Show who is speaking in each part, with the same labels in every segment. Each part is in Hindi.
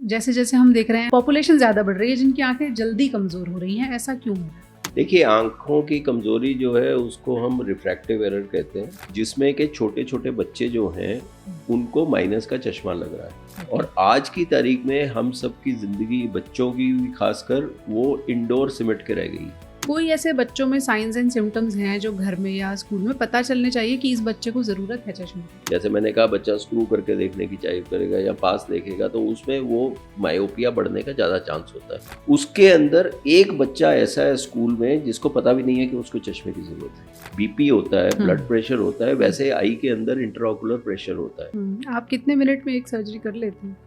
Speaker 1: जैसे जैसे हम देख रहे हैं पॉपुलेशन ज्यादा बढ़ रही है जिनकी आंखें जल्दी कमजोर हो रही हैं, ऐसा क्यों हो रहा है?
Speaker 2: देखिए, आँखों की कमज़ोरी जो है उसको हम रिफ्रैक्टिव एरर कहते हैं, जिसमें कि छोटे-छोटे बच्चे जो हैं उनको माइनस का चश्मा लग रहा है। और आज की तारीख में हम सबकी ज़िंदगी, बच्चों की भी खासकर, वो इंडोर सिमट के रह गई।
Speaker 1: कोई ऐसे बच्चों में साइंस एंड सिम्टम्स हैं जो घर में या स्कूल में पता चलने चाहिए कि इस बच्चे को जरूरत है चश्मे की?
Speaker 2: जैसे मैंने कहा, बच्चा स्क्रू करके देखने की चाहिए करेगा या पास देखेगा तो उसमें वो मायोपिया बढ़ने का ज़्यादा चांस होता है। उसके अंदर एक बच्चा ऐसा है स्कूल में जिसको पता भी नहीं है कि उसको चश्मे की ज़रूरत है। बीपी होता है, ब्लड प्रेशर होता है, वैसे आई के अंदर इंट्राओकुलर प्रेशर होता है।
Speaker 1: आप कितने मिनट में एक सर्जरी कर लेते हैं?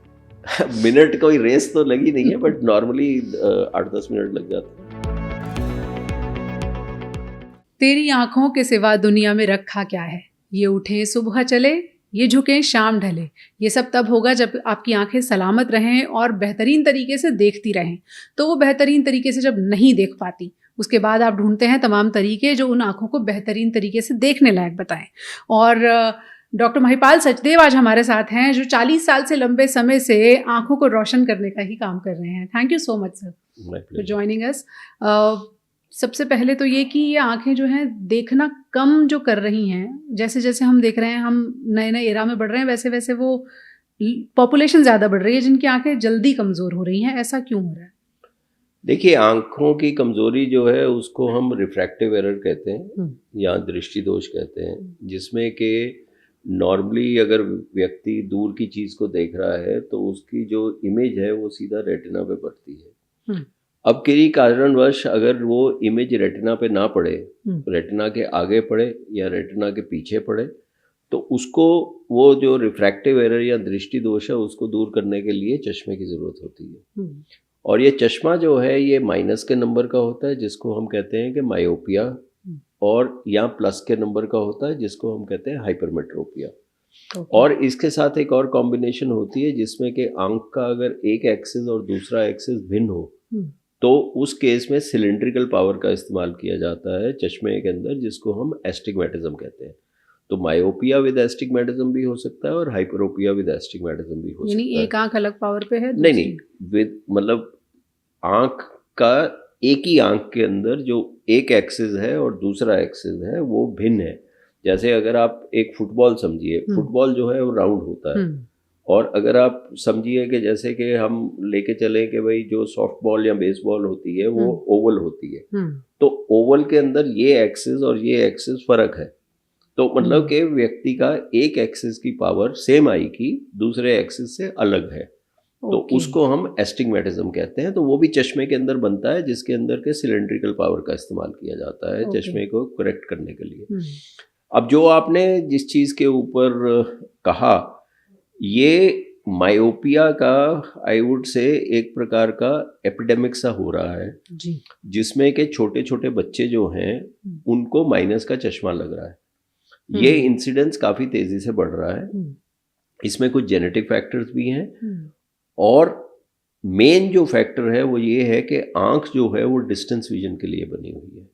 Speaker 2: मिनट कोई रेस तो लगी नहीं है, बट नॉर्मली 8-10 मिनट लग जाते हैं।
Speaker 1: तेरी आंखों के सिवा दुनिया में रखा क्या है, ये उठे सुबह चले, ये झुके शाम ढले। ये सब तब होगा जब आपकी आंखें सलामत रहें और बेहतरीन तरीके से देखती रहें। तो वो बेहतरीन तरीके से जब नहीं देख पाती, उसके बाद आप ढूंढते हैं तमाम तरीके जो उन आंखों को बेहतरीन तरीके से देखने लायक बताएं। और डॉक्टर महिपाल सचदेव आज हमारे साथ हैं, जो 40 साल से लंबे समय से आंखों को रोशन करने का ही काम कर रहे हैं। Thank you so much sir for joining us. सबसे पहले तो ये कि ये आंखें जो हैं देखना कम जो कर रही हैं, जैसे जैसे हम देख रहे हैं, हम नए नए एरा में बढ़ रहे हैं, वैसे वैसे वो पॉपुलेशन ज़्यादा बढ़ रही है जिनकी आंखें जल्दी कमज़ोर हो रही हैं, ऐसा क्यों हो रहा है?
Speaker 2: देखिए, आँखों की कमज़ोरी जो है उसको हम रिफ्रैक्टिव एरर कहते हैं या दृष्टि दोष कहते हैं, जिसमें कि नॉर्मली अगर व्यक्ति दूर की चीज़ को देख रहा है तो उसकी जो इमेज है वो सीधा रेटिना पे पड़ती है। अब किसी कारणवश अगर वो इमेज रेटिना पे ना पड़े, रेटिना के आगे पड़े या रेटिना के पीछे पड़े, तो उसको वो जो रिफ्रैक्टिव एरर या दृष्टि दोष है उसको दूर करने के लिए चश्मे की ज़रूरत होती है। और ये चश्मा जो है ये माइनस के नंबर का होता है जिसको हम कहते हैं कि मायोपिया, और या प्लस के नंबर का होता है जिसको हम कहते हैं हाइपरमेट्रोपिया। और इसके साथ एक और कॉम्बिनेशन होती है जिसमें कि आंख का अगर एक एक्सिस और दूसरा एक्सिस भिन्न हो तो उस केस में सिलिंड्रिकल पावर का इस्तेमाल किया जाता है चश्मे के अंदर, जिसको हम एस्टिग्मेटिज्म कहते हैं। तो मायोपिया विद एस्टिग्मेटिज्म भी हो सकता है और हाइपरोपिया विद एस्टिग्मेटिज्म भी हो सकता है।
Speaker 1: यानी एक आंख अलग पावर पे है,
Speaker 2: नहीं, विद मतलब आंख का एक ही आंख के अंदर जो एक एक्सिस है और दूसरा एक्सिस है वो भिन्न है। जैसे अगर आप एक फुटबॉल समझिए, फुटबॉल जो है वो राउंड होता है, और अगर आप समझिए कि जैसे कि हम लेके चले कि भाई जो सॉफ्ट बॉल या बेसबॉल होती है वो ओवल होती है, तो ओवल के अंदर ये एक्सिस और ये एक्सिस फर्क है। तो मतलब कि व्यक्ति का एक एक्सिस की पावर सेम आई की दूसरे एक्सिस से अलग है, तो उसको हम एस्टिग्मेटिज्म कहते हैं। तो वो भी चश्मे के अंदर बनता है जिसके अंदर के सिलेंड्रिकल पावर का इस्तेमाल किया जाता है चश्मे को करेक्ट करने के लिए। अब जो आपने जिस चीज़ के ऊपर कहा, ये मायोपिया का आई वुड से एक प्रकार का एपिडेमिक सा हो रहा है जी, जिसमें के छोटे छोटे बच्चे जो हैं उनको माइनस का चश्मा लग रहा है। ये इंसिडेंस काफ़ी तेज़ी से बढ़ रहा है। इसमें कुछ जेनेटिक फैक्टर्स भी हैं, और मेन जो फैक्टर है वो ये है कि आंख जो है वो डिस्टेंस विजन के लिए बनी हुई है।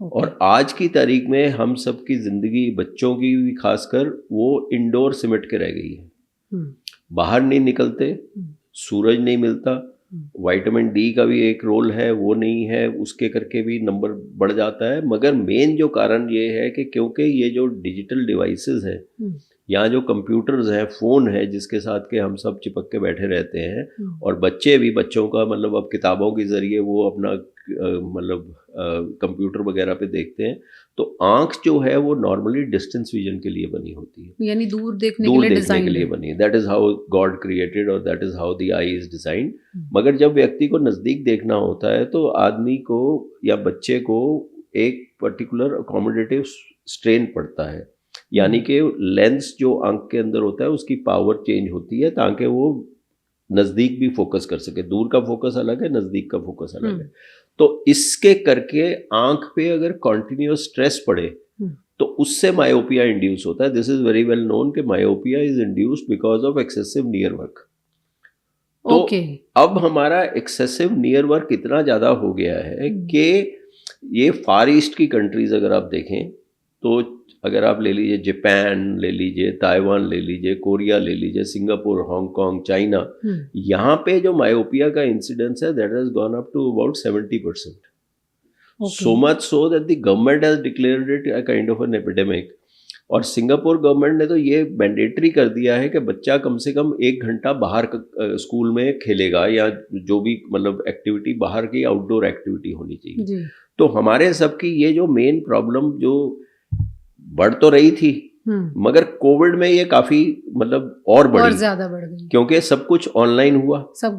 Speaker 2: और आज की तारीख में हम सबकी ज़िंदगी, बच्चों की भी खासकर, वो इंडोर सिमट के रह गई है। बाहर नहीं निकलते, सूरज नहीं मिलता, विटामिन डी का भी एक रोल है, वो नहीं है, उसके करके भी नंबर बढ़ जाता है। मगर मेन जो कारण ये है कि क्योंकि ये जो डिजिटल डिवाइसेस हैं या जो कंप्यूटर्स हैं, फ़ोन है जिसके साथ के हम सब चिपक के बैठे रहते हैं, और बच्चे भी, बच्चों का मतलब अब किताबों के ज़रिए वो अपना मतलब कंप्यूटर वगैरह पे देखते हैं, तो आंख जो है वो नॉर्मली डिस्टेंस विजन के लिए बनी होती है,
Speaker 1: यानी दूर देखने के लिए
Speaker 2: बनी है। That is how God created और that is how the eye is designed. मगर जब व्यक्ति को नज़दीक देखना होता है तो आदमी को या बच्चे को एक पर्टिकुलर अकोमोडेटिव स्ट्रेन पड़ता है, यानी कि लेंस जो आंख के अंदर होता है उसकी पावर चेंज होती है ताकि वो नज़दीक भी फोकस कर सके। दूर का फोकस अलग है, नज़दीक का फोकस अलग है। तो इसके करके आंख पे अगर कॉन्टिन्यूस स्ट्रेस पड़े तो उससे मायोपिया इंड्यूस होता है। This is very well known कि myopia is induced because of excessive near work. तो अब हमारा एक्सेसिव नियर वर्क इतना ज़्यादा हो गया है कि ये फार ईस्ट की कंट्रीज अगर आप देखें तो अगर आप ले लीजिए जापान ले लीजिए, ताइवान ले लीजिए, कोरिया ले लीजिए, सिंगापुर, हांगकांग, चाइना, यहाँ पे जो मायोपिया का इंसिडेंस है that has gone up to about 70%. So much so that the government has declared it a kind of an epidemic. और सिंगापुर गवर्नमेंट ने तो ये मैंडेटरी कर दिया है कि बच्चा कम से कम 1 घंटा बाहर स्कूल में खेलेगा या जो भी मतलब एक्टिविटी बाहर की आउटडोर एक्टिविटी होनी चाहिए. तो हमारे सबकी ये जो मेन प्रॉब्लम जो बढ़ तो रही थी मगर कोविड में ये काफी मतलब और
Speaker 1: ज्यादा बढ़ गई
Speaker 2: क्योंकि सब कुछ ऑनलाइन हुआ, सब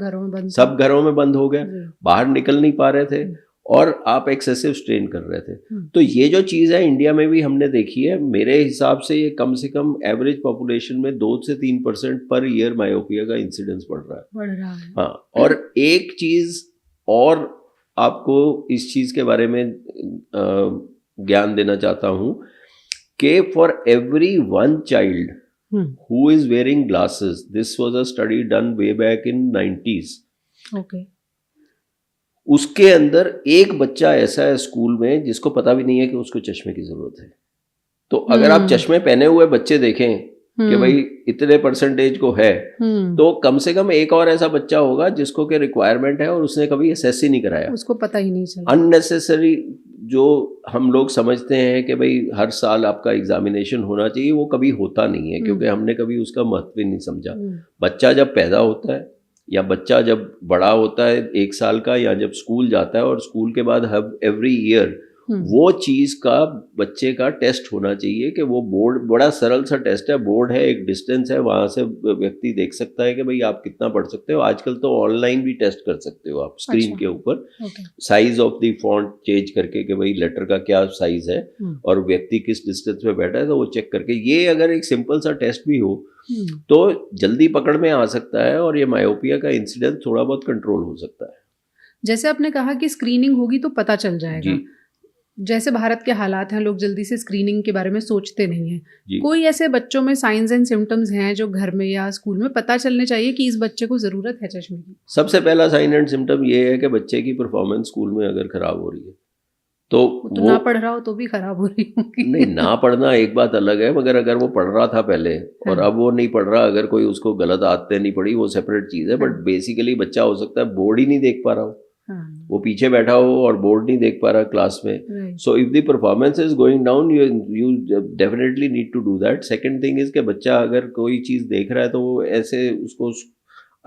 Speaker 2: घरों में बंद हो गए, बाहर निकल नहीं पा रहे थे और आप एक्सेसिव स्ट्रेन कर रहे थे. तो ये जो चीज़ है इंडिया में भी हमने देखी है. मेरे हिसाब से ये कम से कम एवरेज पॉपुलेशन में 2 से 3% पर ईयर मायोपिया का इंसिडेंस बढ़ रहा है. हाँ, और एक चीज़ और आपको इस चीज़ के बारे में ज्ञान देना चाहता हूँ कि for every 1 child who is wearing glasses, this was a study done way back in 90s.
Speaker 1: Okay.
Speaker 2: उसके अंदर एक बच्चा ऐसा है स्कूल में जिसको पता भी नहीं है कि उसको चश्मे की जरूरत है. तो अगर आप चश्मे पहने हुए बच्चे देखें कि भाई इतने परसेंटेज को है, तो कम से कम एक और ऐसा बच्चा होगा जिसको के रिक्वायरमेंट है और उसने कभी एसएस ही नहीं कराया,
Speaker 1: उसको पता ही नहीं चला.
Speaker 2: अननेसेसरी जो हम लोग समझते हैं कि भाई हर साल आपका एग्जामिनेशन होना चाहिए, वो कभी होता नहीं है क्योंकि हमने कभी उसका महत्व ही नहीं समझा. बच्चा जब पैदा होता है या बच्चा जब बड़ा होता है 1 साल का या जब स्कूल जाता है और स्कूल के बाद एवरी ईयर वो चीज का बच्चे का टेस्ट होना चाहिए कि वो बोर्ड, बड़ा सरल सा टेस्ट है, बोर्ड है, एक डिस्टेंस है, वहां से व्यक्ति देख सकता है कि भाई आप कितना पढ़ सकते हो. आजकल तो ऑनलाइन भी टेस्ट कर सकते हो आप स्क्रीन के ऊपर, size of the font change करके कि भाई लेटर का क्या साइज है और व्यक्ति किस डिस्टेंस में बैठा है, तो वो चेक करके, ये अगर एक सिंपल सा टेस्ट भी हो तो जल्दी पकड़ में आ सकता है और ये मायोपिया का इंसिडेंस थोड़ा बहुत कंट्रोल हो सकता है.
Speaker 1: जैसे आपने कहा कि स्क्रीनिंग होगी तो पता चल जाएगा. जैसे भारत के हालात हैं, लोग जल्दी से स्क्रीनिंग के बारे में सोचते नहीं हैं. कोई ऐसे बच्चों में साइंस एंड सिम्टम्स हैं जो घर में या स्कूल में पता चलने चाहिए कि इस बच्चे को जरूरत है चश्मे की? सबसे
Speaker 2: पहला साइन एंड सिम्टम ये है कि बच्चे की परफॉर्मेंस स्कूल में अगर खराब हो रही है तो
Speaker 1: वो ना पढ़ रहा हो तो भी खराब हो रही होगी.
Speaker 2: नहीं, ना पढ़ना एक बात अलग है, मगर अगर वो पढ़ रहा था पहले और अब वो नहीं पढ़ रहा, अगर कोई उसको गलत आदतें नहीं पड़ी, वो सेपरेट चीज है. बट बेसिकली बच्चा हो सकता है बोर्ड ही नहीं देख पा रहा हो, वो पीछे बैठा हो और बोर्ड नहीं देख पा रहा क्लास में. So if the performance is going down you definitely need to do that. Second thing is कि बच्चा अगर कोई चीज देख रहा है तो वो ऐसे उसको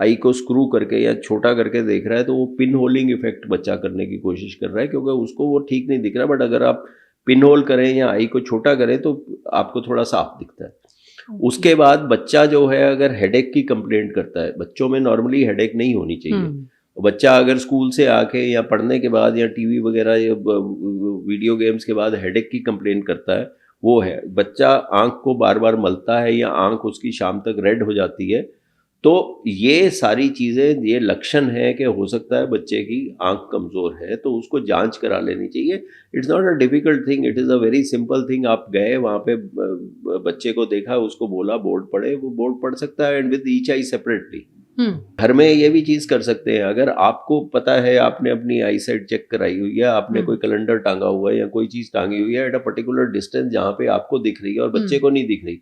Speaker 2: आई को स्क्रू करके या छोटा करके देख रहा है, तो वो पिन होलिंग इफेक्ट बच्चा करने की कोशिश कर रहा है क्योंकि उसको वो ठीक नहीं दिख रहा. बट अगर आप पिन होल करें या आई को छोटा करें तो आपको थोड़ा साफ दिखता है. उसके बाद बच्चा जो है अगर हेडेक की कंप्लेंट करता है, बच्चों में नॉर्मली हेडेक नहीं होनी चाहिए. बच्चा अगर स्कूल से आके या पढ़ने के बाद या टीवी वगैरह या वीडियो गेम्स के बाद हेडेक की कंप्लेंट करता है, वो है बच्चा आंख को बार बार मलता है या आंख उसकी शाम तक रेड हो जाती है, तो ये सारी चीज़ें, ये लक्षण है कि हो सकता है बच्चे की आंख कमज़ोर है, तो उसको जांच करा लेनी चाहिए. It's not a difficult thing, it is a very simple thing. आप गए वहाँ पे बच्चे को देखा, उसको बोला बोर्ड पढ़े, वो बोर्ड पढ़ सकता है and with each I separately. घर में ये भी चीज कर सकते हैं. अगर आपको पता है आपने अपनी आई साइट चेक कराई हुई है, आपने कोई कैलेंडर टांगा हुआ है या कोई चीज टांगी हुई है एट अ पर्टिकुलर डिस्टेंस जहाँ पे आपको दिख रही है और बच्चे को नहीं दिख रही,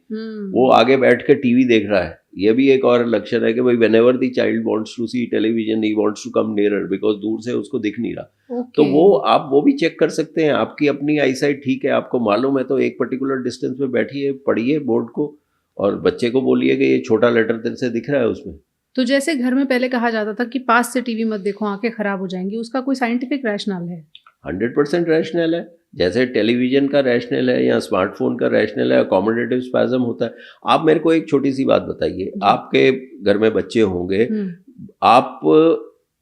Speaker 2: वो आगे बैठ के टीवी देख रहा है, ये भी एक और लक्षण है कि भाई whenever the child wants to see television he wants to come nearer because दूर से उसको दिख नहीं रहा. तो वो आप वो भी चेक कर सकते हैं. आपकी अपनी आई साइट ठीक है, आपको मालूम है, तो एक पर्टिकुलर डिस्टेंस पे बैठिए, पढ़िए बोर्ड को और बच्चे को बोलिए कि ये छोटा लेटर तेरे से दिख रहा है उसमें.
Speaker 1: तो जैसे घर में पहले कहा जाता था कि पास से टीवी मत देखो, आंखें खराब हो जाएंगी, उसका कोई साइंटिफिक रैशनल है?
Speaker 2: 100% रैशनल है. जैसे टेलीविजन का रैशनल है या स्मार्टफोन का रैशनल है, अकोमोडेटिव स्पैज़म होता है. आप मेरे को एक छोटी सी बात बताइए, आपके घर में बच्चे होंगे, आप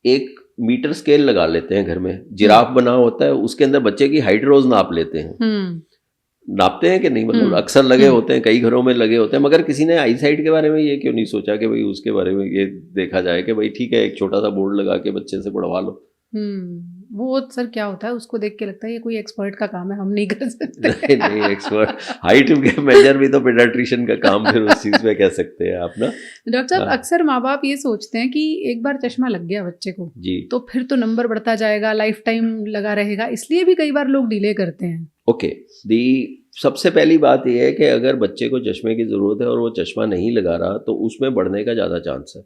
Speaker 2: एक मीटर स्केल लगा लेते हैं घर में, जिराफ बना होता है, उसके अंदर बच्चे की हाइट रोज नाप लेते हैं. नापते हैं कि नहीं? मतलब अक्सर लगे होते हैं, कई घरों में लगे होते हैं, मगर किसी ने आई साइट के बारे में ये क्यों नहीं सोचा कि भाई उसके बारे में ये देखा जाए कि भाई ठीक है एक छोटा सा बोर्ड लगा के बच्चे से पढ़वा लो.
Speaker 1: वो सर क्या होता है, उसको देख के लगता है ये कोई एक्सपर्ट का काम है, हम नहीं कर सकते.
Speaker 2: नहीं एक्सपर्ट, हाइट के मेजर भी तो पीडियाट्रिशियन का काम, फिर उस चीज में कह सकते हैं आप ना.
Speaker 1: डॉक्टर साहब, अक्सर माँ बाप ये सोचते हैं कि एक बार चश्मा लग गया बच्चे को जी, तो फिर तो नंबर बढ़ता जाएगा, लाइफ टाइम लगा रहेगा, इसलिए भी कई बार लोग डिले करते हैं.
Speaker 2: ओके, दी सबसे पहली बात यह है कि अगर बच्चे को चश्मे की ज़रूरत है और वो चश्मा नहीं लगा रहा तो उसमें बढ़ने का ज़्यादा चांस है,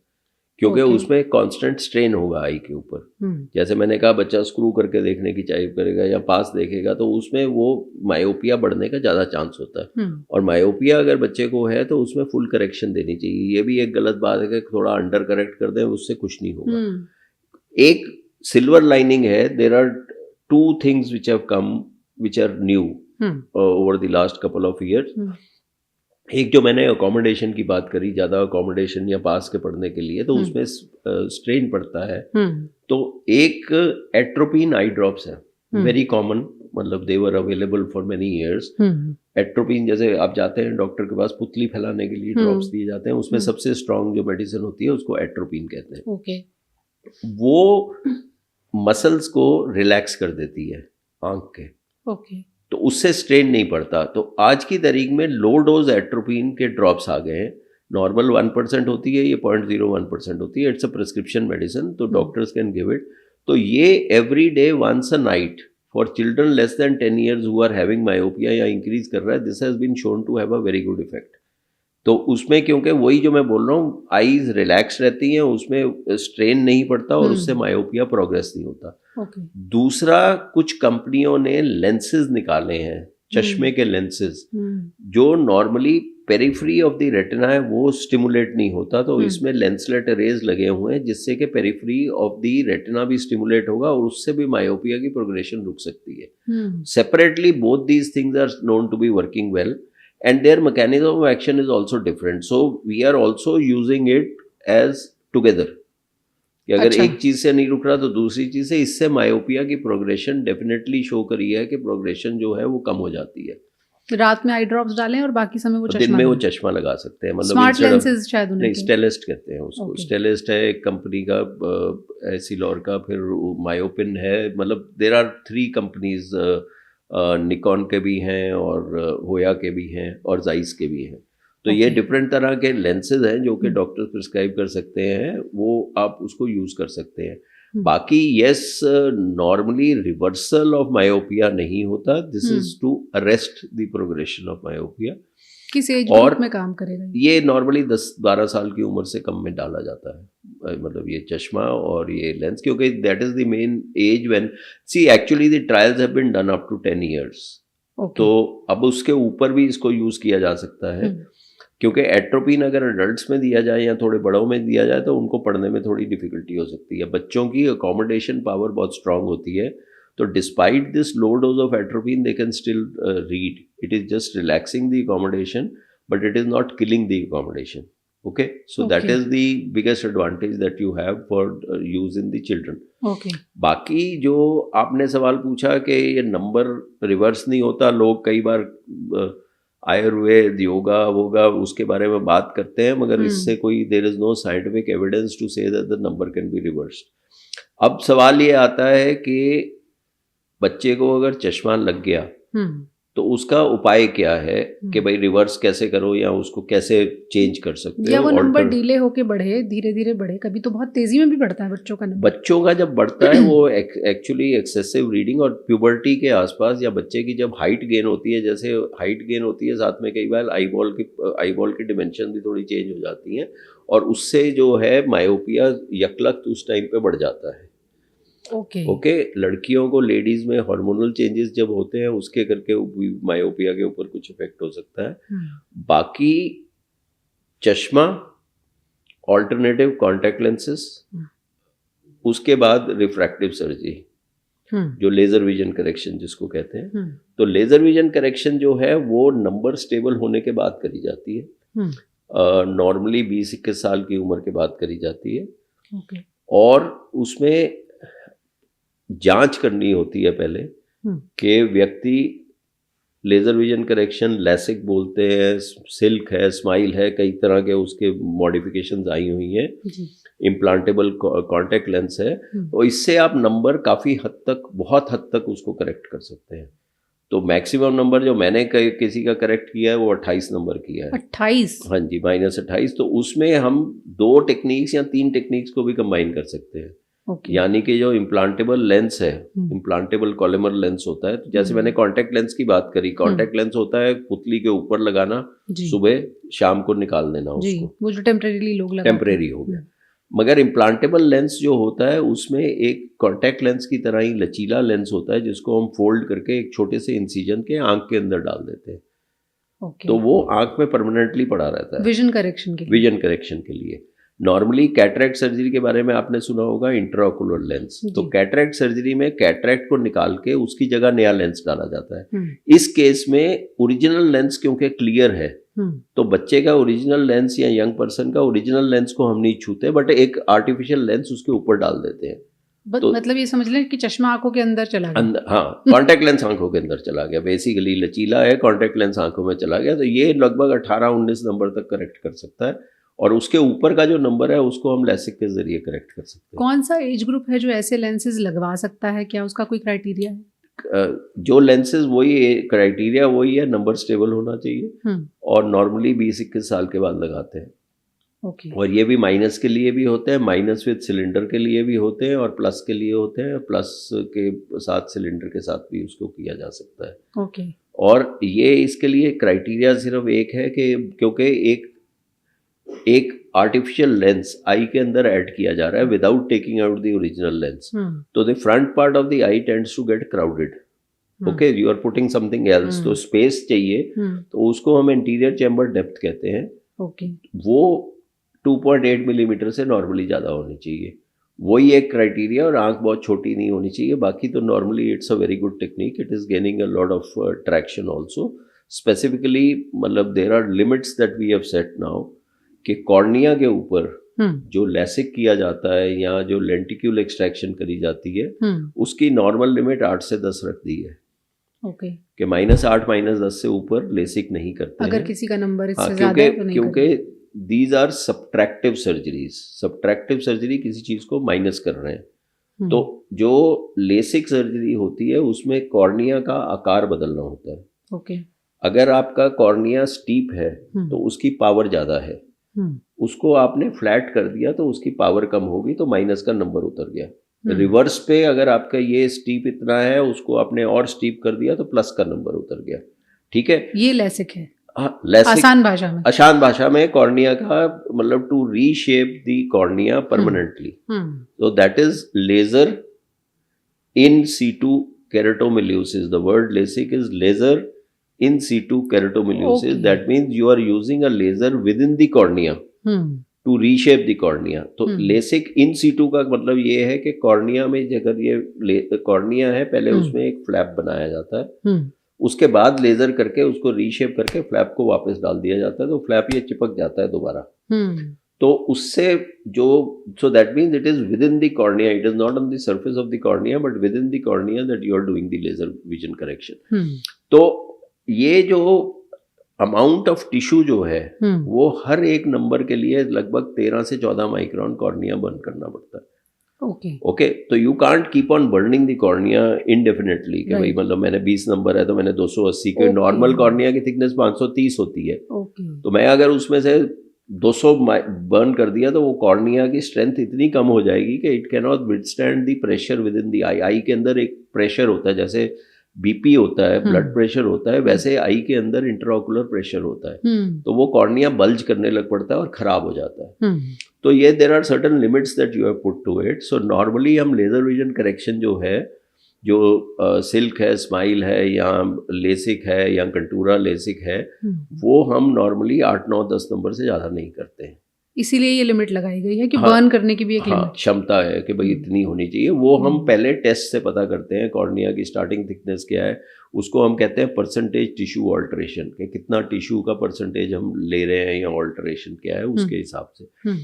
Speaker 2: क्योंकि
Speaker 1: ओके।
Speaker 2: उसमें कांस्टेंट स्ट्रेन होगा आई के ऊपर। जैसे मैंने कहा, बच्चा स्क्रू करके देखने की ट्राई करेगा या पास देखेगा तो उसमें वो मायोपिया बढ़ने का ज़्यादा चांस होता है। और मायोपिया अगर बच्चे को है तो उसमें फुल करेक्शन देनी चाहिए। ये भी एक गलत बात है कि थोड़ा अंडर करेक्ट कर दें, उससे कुछ नहीं होगा। एक सिल्वर लाइनिंग है, there are 2 things which have come which are new over the last couple of years. एक जो मैंने अकोमोडेशन की बात करी, ज़्यादा अकोमोडेशन या पास के पढ़ने के लिए, तो उसमें स्ट्रेन पड़ता है। तो एक एट्रोपिन आई ड्रॉप्स है, वेरी कॉमन, मतलब they were available for many years. Atropine, जैसे आप जाते हैं डॉक्टर के पास, पुतली फैलाने के लिए ड्रॉप्स दिए जाते हैं, उसमें सबसे स्ट्रॉन्ग जो मेडिसिन होती है उसको एट्रोपिन कहते हैं।
Speaker 1: ओके।
Speaker 2: वो मसल्स को रिलैक्स कर देती है आंख के।
Speaker 1: ओके।
Speaker 2: तो उससे स्ट्रेन नहीं पड़ता। तो आज की तारीख में लो डोज एट्रोपिन के ड्रॉप्स आ गए हैं। नॉर्मल 1% होती है, ये 0.01% होती है। इट्स अ प्रिस्क्रिप्शन मेडिसिन, तो डॉक्टर्स कैन गिव इट। तो ये every day once a night for children less than 10 years who are having myopia या इंक्रीज कर रहा है, this has been shown to have a very good effect. तो उसमें, क्योंकि वही जो मैं बोल रहा हूँ, आईज रिलैक्स रहती हैं, उसमें स्ट्रेन नहीं पड़ता और उससे मायोपिया प्रोग्रेस नहीं होता।
Speaker 1: ओके।
Speaker 2: दूसरा, कुछ कंपनियों ने लेंसेज निकाले हैं, चश्मे के लेंसेज, जो normally periphery of the retina है वो स्टिमुलेट नहीं होता। तो इसमें लेंसलेट रेज लगे हुए हैं जिससे कि पेरिफेरी ऑफ द रेटिना भी स्टिमुलेट होगा और उससे भी मायोपिया की प्रोग्रेशन रुक सकती है। Separately both these things are known to be working well and their mechanism of action is also different, so we are also using it as together कि अगर एक चीज से नहीं रुक रहा तो दूसरी चीज से, इससे मायोपिया की प्रोग्रेशन डेफिनेटली शो करी है कि प्रोग्रेशन जो है वो कम हो जाती है।
Speaker 1: रात में आई ड्रॉप्स डालें और बाकी समय वो चश्मा,
Speaker 2: दिन में वो चश्मा लगा सकते हैं। मतलब
Speaker 1: स्मार्ट लेंसेज शायद उन्हें,
Speaker 2: नहीं, स्टेलिस्ट कहते हैं उसको। स्टेलिस्ट है एक कंपनी का, एसिलॉर का, फिर मायोपिन है। मतलब देयर आर 3 कंपनीज, निकॉन के भी हैं और होया के भी हैं और जाइस के भी हैं। तो ये डिफरेंट तरह के लेंसेज हैं जो कि डॉक्टर प्रिस्क्राइब कर सकते हैं, वो आप उसको यूज कर सकते हैं। बाकी yes, normally reversal of myopia नहीं होता, this is to arrest the progression of myopia.
Speaker 1: किस एज ग्रुप में काम करेगा
Speaker 2: ये नॉर्मली 10-12 साल की उम्र से कम में डाला जाता है, मतलब ये चश्मा और ये लेंस, क्योंकि that is the main age when, see actually the trials have been done up to 10 years। तो अब उसके ऊपर भी इसको यूज किया जा सकता है, क्योंकि एट्रोपिन अगर अडल्ट्स में दिया जाए या थोड़े बड़ों में दिया जाए तो उनको पढ़ने में थोड़ी डिफिकल्टी हो सकती है। बच्चों की अकोमोडेशन पावर बहुत स्ट्रांग होती है, तो despite this low dose of atropine they can still read. It is just relaxing the accommodation, but it is not killing the accommodation. Okay, so that is the biggest advantage that you have for use in the children. बाकी जो आपने सवाल पूछा कि ये नंबर रिवर्स नहीं होता, लोग कई बार आयुर्वेद, योगा वोगा उसके बारे में बात करते हैं, मगर इससे कोई, there is no scientific evidence to say that the number can be reversed. अब सवाल ये आता है कि बच्चे को अगर चश्मा लग गया तो उसका उपाय क्या है कि भाई रिवर्स कैसे करो या उसको कैसे चेंज कर सकते हो,
Speaker 1: या वो नंबर डिले होके बढ़े, धीरे धीरे बढ़े, कभी तो बहुत तेजी में भी बढ़ता है बच्चों का नंबर।
Speaker 2: बच्चों का जब बढ़ता है वो एक्चुअली एक्सेसिव रीडिंग और प्यूबर्टी के आसपास, या बच्चे की जब हाइट गेन होती है, जैसे हाइट गेन होती है साथ में कई बार आईबॉल की डिमेंशन भी थोड़ी चेंज हो जाती हैं, और उससे जो है मायोपिया यकलख्त उस टाइम पे बढ़ जाता है। ओके, लड़कियों को, लेडीज में हार्मोनल चेंजेस जब होते हैं उसके करके मायोपिया के ऊपर कुछ इफेक्ट हो सकता है। बाकी चश्मा, ऑल्टरनेटिव कॉन्टैक्ट लेंसेस, उसके बाद रिफ्रैक्टिव सर्जरी, जो लेजर विजन करेक्शन जिसको कहते हैं। तो लेजर विजन करेक्शन जो है वो नंबर स्टेबल होने के बाद करी जाती है, नॉर्मली 20-21 साल की उम्र के बाद करी जाती है। और उसमें जांच करनी होती है पहले कि व्यक्ति, लेजर विजन करेक्शन, लैसिक बोलते हैं, सिल्क है, स्माइल है, कई तरह के उसके मॉडिफिकेशंस आई हुई हैं, इम्प्लांटेबल कॉन्टैक्ट लेंस है। तो इससे आप नंबर काफ़ी हद तक, बहुत हद तक उसको करेक्ट कर सकते हैं। तो मैक्सिमम नंबर जो मैंने किसी का करेक्ट किया है वो 28 नंबर किया है।
Speaker 1: 28?
Speaker 2: हाँ जी, -28। तो उसमें हम 2 टेक्निक्स या 3 टेक्निक्स को भी कंबाइन कर सकते हैं।
Speaker 1: ओके।
Speaker 2: यानी कि जो इम्प्लांटेबल लेंस है, इम्प्लांटेबल कॉलमर लेंस होता है, तो जैसे मैंने कॉन्टैक्ट लेंस की बात करी, कॉन्टैक्ट लेंस होता है पुतली के ऊपर लगाना, सुबह शाम को निकाल देना उसको,
Speaker 1: वो जो टेम्परेरी लोग लगाते हैं,
Speaker 2: टेम्परेरी हो गया। मगर इम्प्लांटेबल लेंस जो होता है उसमें एक कॉन्टैक्ट लेंस की तरह ही लचीला लेंस होता है जिसको हम फोल्ड करके एक छोटे से इंसिजन के आंख के अंदर डाल देते हैं। तो वो आंख में परमानेंटली पड़ा रहता है, विजन करेक्शन के लिए। नॉर्मली कैटरैक्ट सर्जरी के बारे में आपने सुना होगा, इंट्राओकुलर लेंस। तो कैटरैक्ट सर्जरी में कैटरैक्ट को निकाल के उसकी जगह नया लेंस डाला जाता है। इस केस में ओरिजिनल लेंस क्योंकि क्लियर है, तो बच्चे का ओरिजिनल लेंस या यंग पर्सन का ओरिजिनल लेंस को हम नहीं छूते, बट एक आर्टिफिशियल लेंस उसके ऊपर डाल देते हैं।
Speaker 1: तो मतलब ये समझ लें कि चश्मा आंखों के अंदर चला गया।
Speaker 2: हाँ, कॉन्टैक्ट लेंस आंखों के अंदर चला गया, बेसिकली लचीला है, कॉन्टैक्ट लेंस आंखों में चला गया। तो ये लगभग 18-19 नंबर तक करेक्ट कर सकता है, और उसके ऊपर का जो नंबर है उसको हम लैसिक के जरिए करेक्ट कर सकते हैं।
Speaker 1: कौन सा एज ग्रुप है जो ऐसे लेंसेज लगवा सकता है, क्या उसका कोई क्राइटेरिया है?
Speaker 2: जो लेंसेज वही क्राइटेरिया वही है, नंबर स्टेबल होना चाहिए, और नॉर्मली 20-21 साल के बाद लगाते हैं।
Speaker 1: ओके।
Speaker 2: और ये भी माइनस के लिए भी होते हैं, माइनस विद सिलेंडर के लिए भी होते हैं, और प्लस के लिए होते हैं, प्लस के साथ सिलेंडर के साथ भी उसको किया जा सकता है।
Speaker 1: ओके।
Speaker 2: और ये इसके लिए क्राइटेरिया सिर्फ एक है कि क्योंकि एक आर्टिफिशियल लेंस आई के अंदर ऐड किया जा रहा है without taking out the original lens, तो the front part of the eye tends to get crowded. Okay, you are putting something else, तो स्पेस चाहिए, तो उसको हम इंटीरियर चैम्बर डेप्थ कहते हैं।
Speaker 1: ओके।
Speaker 2: वो 2.8 मिलीमीटर से नॉर्मली ज़्यादा होनी चाहिए, वही एक क्राइटेरिया। और आंख बहुत छोटी नहीं होनी चाहिए, बाकी तो normally it's a very good technique, it is gaining a lot of traction also. Specifically मतलब there are limits that we have set now कि कॉर्निया के ऊपर जो लैसिक किया जाता है या जो लेंटिक्यूल एक्सट्रैक्शन करी जाती है, उसकी नॉर्मल लिमिट 8 से 10 रख दी है।
Speaker 1: ओके।
Speaker 2: कि -8 -10 से ऊपर लेसिक नहीं करते
Speaker 1: अगर
Speaker 2: हैं।
Speaker 1: किसी का नंबर इससे ज़्यादा है तो नहीं,
Speaker 2: क्योंकि these are subtractive surgeries. Subtractive surgery किसी चीज़ को माइनस कर रहे हैं। तो जो लेसिक सर्जरी होती है उसमें कॉर्निया का आकार बदलना होता है।
Speaker 1: ओके।
Speaker 2: अगर आपका कॉर्निया स्टीप है तो उसकी पावर ज़्यादा है, उसको आपने फ्लैट कर दिया तो उसकी पावर कम होगी, तो माइनस का नंबर उतर गया। रिवर्स पे अगर आपका ये स्टीप इतना है, उसको आपने और स्टीप कर दिया तो प्लस का नंबर उतर गया। ठीक है,
Speaker 1: ये लेसिक है।
Speaker 2: हाँ, लेसिक आसान भाषा में कॉर्निया का मतलब to reshape the cornea permanently, तो that is laser in situ keratomileusis. The word LASIK is laser in situ keratomilosis. Okay. That means you are using a laser within the cornea to reshape the cornea. तो लेसिक इन सीटू का मतलब ये है कि कॉर्निया में अगर ये कॉर्निया है, पहले उसमें एक फ्लैप बनाया जाता है, उसके बाद लेजर करके उसको रीशेप करके फ्लैप को वापस डाल दिया जाता है, तो फ्लैप ये चिपक जाता है दोबारा। तो उससे जो so that means it is within the cornea, it is not on the surface of the cornea but within the cornea that you are doing the laser vision correction. तो ये जो अमाउंट ऑफ टिश्यू जो है वो हर एक नंबर के लिए लगभग 13 से 14 माइक्रोन कॉर्निया बर्न करना पड़ता है। ओके, तो you can't keep on burning the cornea indefinitely कि भाई मतलब मैंने 20 नंबर है तो मैंने 280 के नॉर्मल कॉर्निया की थिकनेस 530 होती है, तो मैं अगर उसमें से 200 बर्न कर दिया तो वो कॉर्निया की स्ट्रेंथ इतनी कम हो जाएगी कि it can not withstand the pressure within the eye. Eye के अंदर एक प्रेशर होता है, जैसे बीपी होता है, ब्लड प्रेशर होता है, वैसे आई के अंदर इंट्राओकुलर प्रेशर होता है, तो वो कॉर्निया बल्ज करने लग पड़ता है और खराब हो जाता है। तो ये there are certain limits that you have put to it. So normally हम लेजर विजन करेक्शन जो है, जो सिल्क है, स्माइल है, या लेसिक है, या कंटूरा लेसिक है, वो हम नॉर्मली 8, 9, 10 नंबर से ज़्यादा नहीं करते हैं।
Speaker 1: इसीलिए ये लिमिट लगाई गई है कि बर्न करने की भी एक लिमिट
Speaker 2: क्षमता है कि भाई इतनी होनी चाहिए। वो हम पहले टेस्ट से पता करते हैं कॉर्निया की स्टार्टिंग थिकनेस क्या है, उसको हम कहते हैं परसेंटेज टिश्यू ऑल्टरेशन, कि कितना टिश्यू का परसेंटेज हम ले रहे हैं या ऑल्टरेशन क्या है उसके हिसाब से।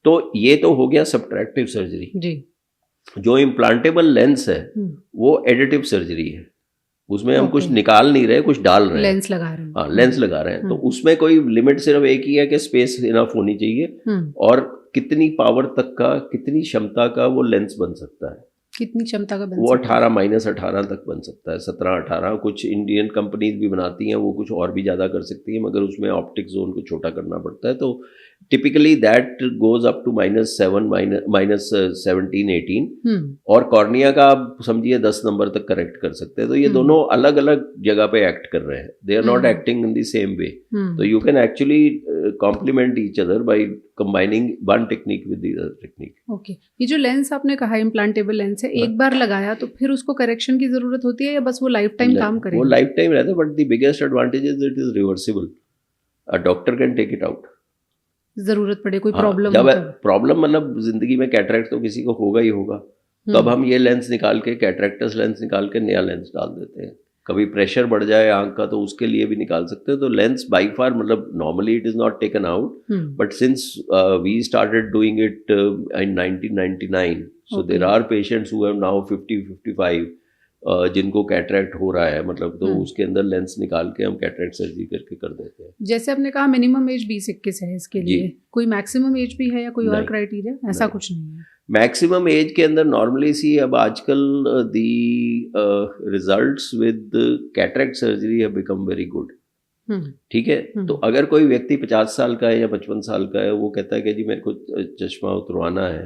Speaker 2: तो ये तो हो गया सब्ट्रैक्टिव सर्जरी जी। जो इम्प्लांटेबल लेंस है वो एडिटिव सर्जरी है, उसमें हम कुछ निकाल नहीं रहे, कुछ डाल रहे हैं,
Speaker 1: लेंस लगा रहे हैं।
Speaker 2: हाँ, लेंस लगा रहे हैं। तो उसमें कोई लिमिट सिर्फ एक ही है कि स्पेस इनफ होनी चाहिए, और कितनी पावर तक का, कितनी क्षमता का वो लेंस बन सकता है।
Speaker 1: कितनी क्षमता का
Speaker 2: वो 18 -18 तक बन सकता है, 17-18। कुछ इंडियन कंपनीज भी बनाती हैं, वो कुछ और भी ज़्यादा कर सकती हैं, मगर उसमें ऑप्टिक जोन को छोटा करना पड़ता है। तो typically that goes up to -7 -17 18 और कॉर्निया का आप समझिए 10 नंबर तक करेक्ट कर सकते हैं। तो ये दोनों अलग अलग जगह पे एक्ट कर रहे हैं, they are not acting in the same way. तो you can actually complement each other by combining one technique with the other technique.
Speaker 1: Okay, ये जो लेंस आपने कहा इम्प्लांटेबल लेंस है, एक बार लगाया तो फिर उसको करेक्शन की जरूरत होती है या बस वो लाइफ टाइम काम करेगा?
Speaker 2: वो लाइफ टाइम रहता है, but the biggest advantage is it is reversible. A doctor can take it out,
Speaker 1: जरूरत पड़े, कोई प्रॉब्लम
Speaker 2: जब
Speaker 1: हो तब।
Speaker 2: प्रॉब्लम मतलब जिंदगी में कैटरेक्ट तो किसी को होगा ही होगा, तब हम ये लेंस निकाल के, कैटरेक्टस लेंस निकाल के नया लेंस डाल देते हैं। कभी प्रेशर बढ़ जाए आंख का तो उसके लिए भी निकाल सकते हैं। तो लेंस बाई फार, मतलब normally it is not taken out, but since we started doing it in 1999, so there are patients who have now 50-55 जिनको कैटरेक्ट हो रहा है, मतलब तो उसके अंदर लेंस निकाल के हम कैटरेक्ट सर्जरी करके कर देते हैं।
Speaker 1: जैसे आपने कहा मिनिमम एज 20-21 है इसके लिए, कोई मैक्सिमम एज भी है या कोई और क्राइटेरिया? ऐसा कुछ नहीं है
Speaker 2: मैक्सिमम एज के अंदर। नॉर्मली सी अब आजकल the results with cataract surgery have become very good, ठीक है। तो अगर कोई व्यक्ति 50 साल का है या 55 साल का है, वो कहता है कि जी मेरे को चश्मा उतरवाना है,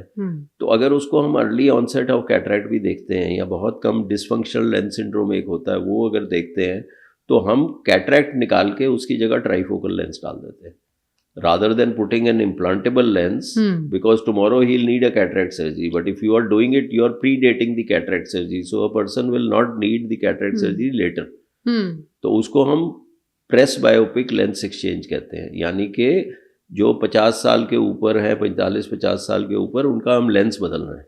Speaker 2: तो अगर उसको हम अर्ली ऑनसेट ऑफ कैटरेक्ट भी देखते हैं या बहुत कम डिसफंक्शनल लेंस सिंड्रोम एक होता है, वो अगर देखते हैं तो हम कैटरेक्ट निकाल के उसकी जगह ट्राइफोकल लेंस डाल देते हैं, rather than putting an implantable lens, because tomorrow he'll need a cataract surgery, but if you are doing it, you are predating the cataract surgery, so a person will not need the cataract surgery later. तो उसको हम प्रेस बायोपिक लेंस एक्सचेंज कहते हैं, यानी कि जो 50 साल के ऊपर है, 45-50 साल के ऊपर, उनका हम लेंस बदल रहे हैं।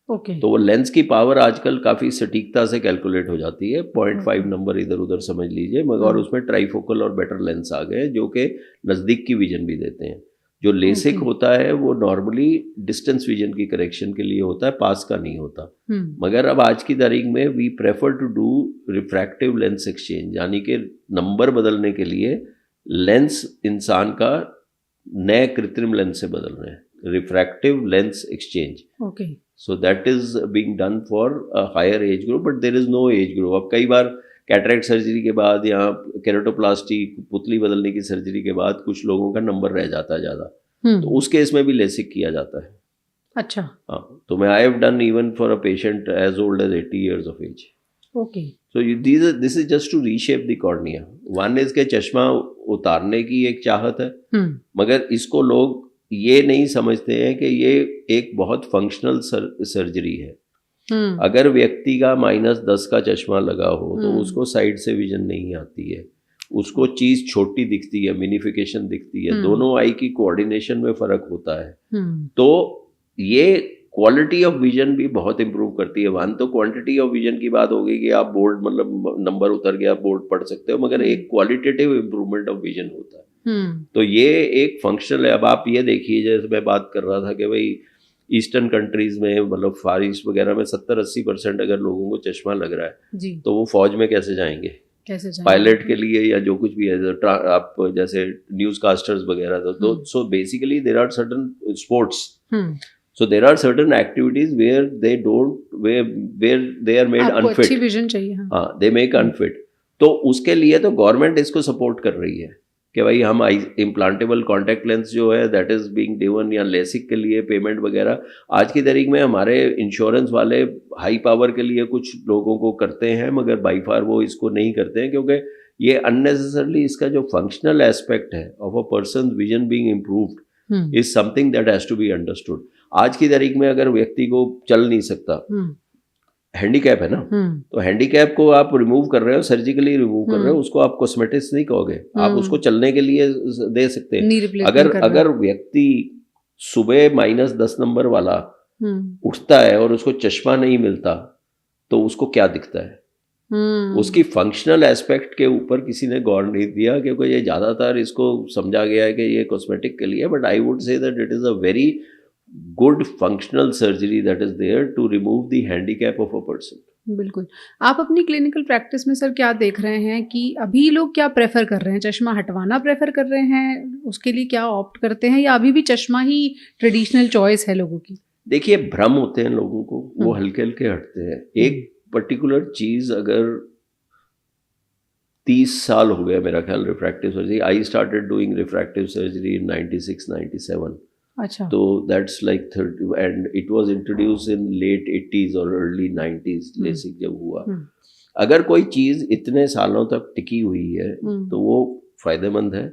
Speaker 2: तो वो लेंस की पावर आजकल काफ़ी सटीकता से कैलकुलेट हो जाती है, 0.5 नंबर इधर उधर समझ लीजिए, मगर उसमें ट्राइफोकल और बेटर लेंस आ गए जो कि नज़दीक की विजन भी देते हैं। जो लेसिक होता है वो नॉर्मली डिस्टेंस विजन की करेक्शन के लिए होता है, पास का नहीं होता। मगर अब आज की तारीख में we prefer to do refractive lens exchange, यानी कि नंबर बदलने के लिए लेंस इंसान का नए कृत्रिम लेंस से बदल रहे हैं, refractive lens exchange. So that is being done for a higher age group, but there is no age group. अब कई बार कैटरेक्ट सर्जरी के बाद या केराटोप्लास्टी, पुतली बदलने की सर्जरी के बाद कुछ लोगों का नंबर रह जाता है ज़्यादा, तो उस केस में भी लेसिक किया जाता है।
Speaker 1: अच्छा,
Speaker 2: हाँ, तो मैं I have done even for a patient as old as 80 years of age.
Speaker 1: Okay,
Speaker 2: so this is just to reshape the cornea. One is के चश्मा उतारने की एक चाहत है, मगर इसको लोग ये नहीं समझते हैं कि ये एक बहुत फंक्शनल सर्जरी है। अगर व्यक्ति का -10 का चश्मा लगा हो तो उसको साइड से विजन नहीं आती है, उसको चीज छोटी दिखती है, मिनिफिकेशन दिखती है, दोनों आई की कोऑर्डिनेशन में फर्क होता है। तो ये क्वालिटी ऑफ विजन भी बहुत इंप्रूव करती है। वन तो क्वांटिटी ऑफ विजन की बात होगी कि आप बोर्ड, मतलब नंबर उतर गया, बोर्ड पढ़ सकते हो, मगर एक क्वालिटेटिव इंप्रूवमेंट ऑफ विजन होता है। तो ये एक फंक्शनल है। अब आप ये देखिए, जैसे मैं बात कर रहा था कि भाई ईस्टर्न कंट्रीज में, मतलब फार ईस्ट वगैरह में 70-80% अगर लोगों को चश्मा लग रहा है तो वो फौज में कैसे जाएंगे, पायलट के लिए या जो कुछ भी है, आप जैसे न्यूज कास्टर्स वगैरह। तो so basically there are certain sports, so there are certain activities where they don't where they are made unfit,
Speaker 1: अच्छी विजन चाहिए।
Speaker 2: हाँ, they make unfit। तो उसके लिए तो गवर्नमेंट इसको सपोर्ट कर रही है कि भाई हम इम्प्लांटेबल कॉन्टैक्ट लेंस जो है दैट इज बीइंग गिवन, या लेसिक के लिए पेमेंट वगैरह आज की तारीख में हमारे इंश्योरेंस वाले हाई पावर के लिए कुछ लोगों को करते हैं, मगर बाई फार वो इसको नहीं करते हैं, क्योंकि ये अननेसेसरली इसका जो फंक्शनल एस्पेक्ट है of a person vision being improved is something that has to be understood. आज की तारीख में अगर व्यक्ति को चल नहीं सकता, हैंडीकैप है ना, तो हैंडीकैप को आप रिमूव कर रहे हो, सर्जिकली रिमूव कर रहे हो, उसको आप कॉस्मेटिक्स नहीं कहोगे, आप उसको चलने के लिए दे सकते हैं। अगर व्यक्ति सुबह -10 नंबर वाला उठता है और उसको चश्मा नहीं मिलता तो उसको क्या दिखता है? उसकी फंक्शनल एस्पेक्ट के ऊपर किसी ने गौर नहीं दिया, क्योंकि ये ज्यादातर इसको समझा गया है कि ये कॉस्मेटिक के लिए, but I would say that it is a very good functional surgery that is there to remove the handicap of a person.
Speaker 1: बिल्कुल। आप अपनी क्लिनिकल प्रैक्टिस में सर क्या देख रहे हैं कि अभी लोग क्या प्रेफर कर रहे हैं? चश्मा हटवाना प्रेफर कर रहे हैं, उसके लिए क्या ऑप्ट करते हैं, या अभी भी चश्मा ही ट्रेडिशनल चॉइस है लोगों की?
Speaker 2: देखिए, भ्रम होते हैं लोगों को, वो हल्के हल्के हटते हैं। एक पर्टिकुलर चीज अगर 30 साल हो गया मेरा ख्याल refractive surgery. I started doing refractive surgery in 96-97.
Speaker 1: अच्छा.
Speaker 2: तो that's like 30 and it was introduce in late 80s और अर्ली 90s लेसिक जब हुआ. अगर कोई चीज़ इतने सालों तक टिकी हुई है तो वो फायदेमंद है,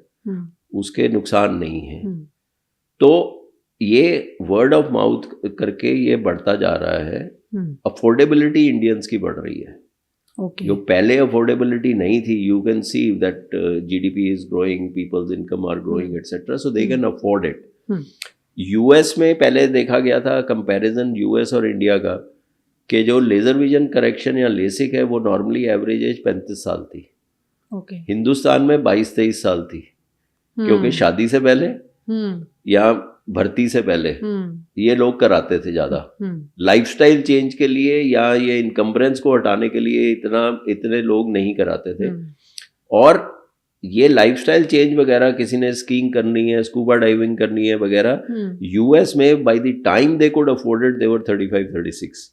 Speaker 2: उसके नुकसान नहीं है. तो ये वर्ड ऑफ माउथ करके ये बढ़ता जा रहा है. अफोर्डेबिलिटी इंडियंस की बढ़ रही है.
Speaker 1: Okay.
Speaker 2: जो पहले अफोर्डेबिलिटी नहीं थी, you can see that GDP is growing, people's income are growing etcetera, so they can afford it. US में पहले देखा गया था कंपैरिजन यूएस और इंडिया का कि जो लेजर विजन करेक्शन या लेसिक है वो नॉर्मली एवरेज एज 35 साल थी.
Speaker 1: Okay.
Speaker 2: हिंदुस्तान में 22-23 साल थी. क्योंकि शादी से पहले या भर्ती से पहले ये लोग कराते थे ज़्यादा. लाइफस्टाइल चेंज के लिए या ये इनकम्बरेंस को हटाने के लिए इतने लोग नहीं कराते थे. और ये लाइफस्टाइल चेंज वगैरह, किसी ने स्कीइंग करनी है, स्कूबा डाइविंग करनी है वगैरह, यूएस में by the time they could afford it they were 35-36.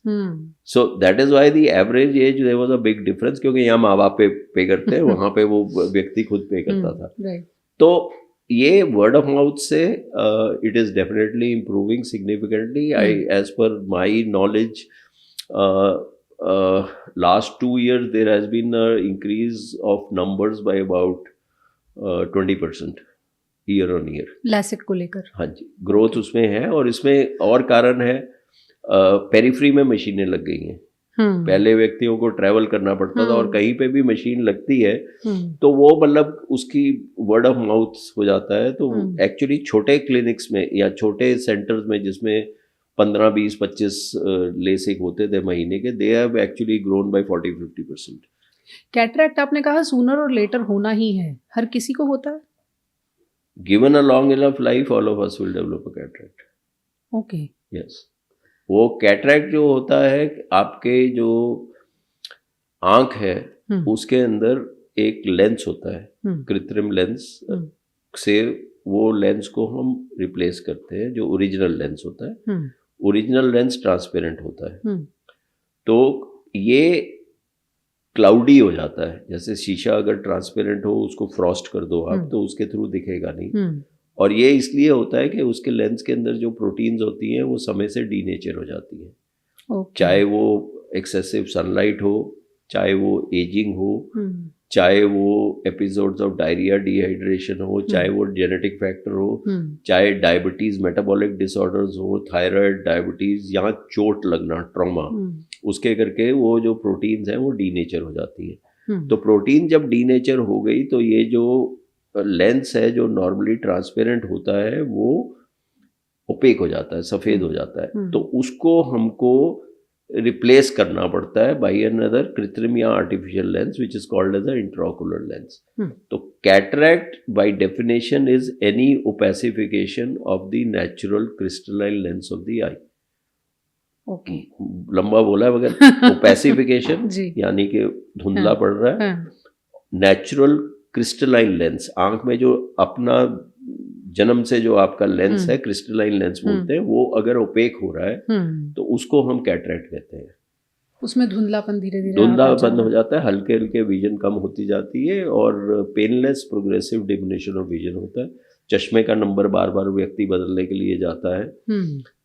Speaker 2: So that is why the average age there was a big difference. क्योंकि यहाँ माँ बाप पे करते हैं, वहाँ पे वो व्यक्ति खुद पे करता था. तो ये वर्ड ऑफ माउथ से it is definitely improving significantly. I as per my knowledge last 2 years there has been an increase of numbers by about 20% year on year
Speaker 1: LASIK को लेकर.
Speaker 2: हाँ जी, ग्रोथ उसमें है. और इसमें और कारण है, पेरिफ्री में मशीनें लग गई हैं. पहले व्यक्तियों को ट्रैवल करना पड़ता था, और कहीं पे भी मशीन लगती है तो वो मतलब उसकी वर्ड ऑफ माउथ हो जाता है. तो एक्चुअली छोटे क्लिनिक्स में या छोटे सेंटर्स में जिसमें 15, 20, 25 लेसिक होते थे महीने के, they have actually grown by 40-50%.
Speaker 1: Cataract आपने कहा सूनर और लेटर होना ही है, हर किसी को होता है?
Speaker 2: Given a long enough life all of us will develop a cataract.
Speaker 1: Okay.
Speaker 2: Yes. वो कैटरैक्ट जो होता है, आपके जो आंख है उसके अंदर एक लेंस होता है, कृत्रिम लेंस से वो लेंस को हम रिप्लेस करते हैं, जो ओरिजिनल लेंस होता है. ओरिजिनल लेंस ट्रांसपेरेंट होता है. तो ये क्लाउडी हो जाता है. जैसे शीशा अगर ट्रांसपेरेंट हो, उसको फ्रॉस्ट कर दो आप तो उसके थ्रू दिखेगा नहीं. और ये इसलिए होता है कि उसके लेंस के अंदर जो प्रोटीन्स होती हैं वो समय से डीनेचर हो जाती हैं. चाहे वो एक्सेसिव सनलाइट हो, चाहे वो एजिंग हो, चाहे वो एपिसोड्स ऑफ डायरिया, डिहाइड्रेशन हो, चाहे वो जेनेटिक फैक्टर हो, चाहे डायबिटीज, मेटाबॉलिक डिसऑर्डर्स हो, थायराइड, डायबिटीज, यहाँ चोट लगना, ट्रॉमा, उसके करके वो जो प्रोटीन्स हैं वो डीनेचर हो जाती हैं. तो प्रोटीन जब डीनेचर हो गई तो ये जो लेंस है जो नॉर्मली ट्रांसपेरेंट होता है वो ओपेक हो जाता है, सफ़ेद हो जाता है. तो उसको हमको रिप्लेस करना पड़ता है बाय अनदर कृत्रिम या artificial lens which is called as a intraocular lens. तो cataract by definition is any opacification of the natural crystalline lens of the eye.
Speaker 1: Okay.
Speaker 2: लंबा बोला है मगर ओपेसिफिकेशन यानी कि धुंधला पड़ रहा है. नेचुरल क्रिस्टलाइन लेंस, आंख में जो अपना जन्म से जो आपका लेंस है, क्रिस्टलाइन लेंस बोलते हैं, वो अगर ओपेक हो रहा है तो उसको हम कैटरैक्ट कहते हैं.
Speaker 1: उसमें धुंधलापन धीरे धीरे
Speaker 2: धुंधलापन हो जाता है, हल्के हल्के विजन कम होती जाती है और painless progressive diminishing of vision होता है. चश्मे का नंबर बार बार व्यक्ति बदलने के लिए जाता है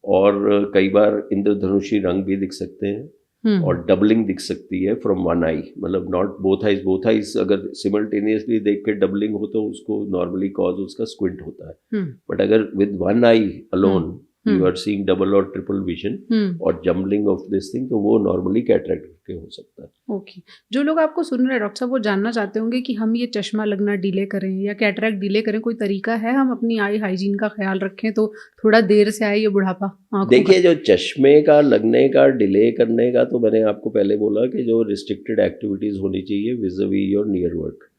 Speaker 2: और कई बार इंद्रधनुषी रंग भी दिख सकते हैं और डबलिंग दिख सकती है फ्रॉम वन आई, मतलब नॉट बोथ आईज अगर सिमल्टेनियसली देख के डबलिंग हो तो उसको नॉर्मली कॉज उसका स्क्विंट होता है. बट अगर with one eye alone you are seeing double और ट्रिपल विजन और जम्बलिंग ऑफ दिस थिंग, तो वो नॉर्मली कैटरैक्ट के हो सकता है.
Speaker 1: ओके. जो लोग आपको सुन रहे हैं डॉक्टर साहब, वो जानना चाहते होंगे कि हम ये चश्मा लगना डिले करें या कैटरैक्ट डिले करें, कोई तरीका है हम अपनी आई हाइजीन का ख्याल रखें तो थोड़ा देर से आए ये बुढ़ापा?
Speaker 2: देखिए, जो चश्मे का लगने का डिले करने का, तो मैंने आपको पहले बोला कि जो रिस्ट्रिक्टेड एक्टिविटीज़ होनी चाहिए विज़-अ-वी योर नियर वर्क.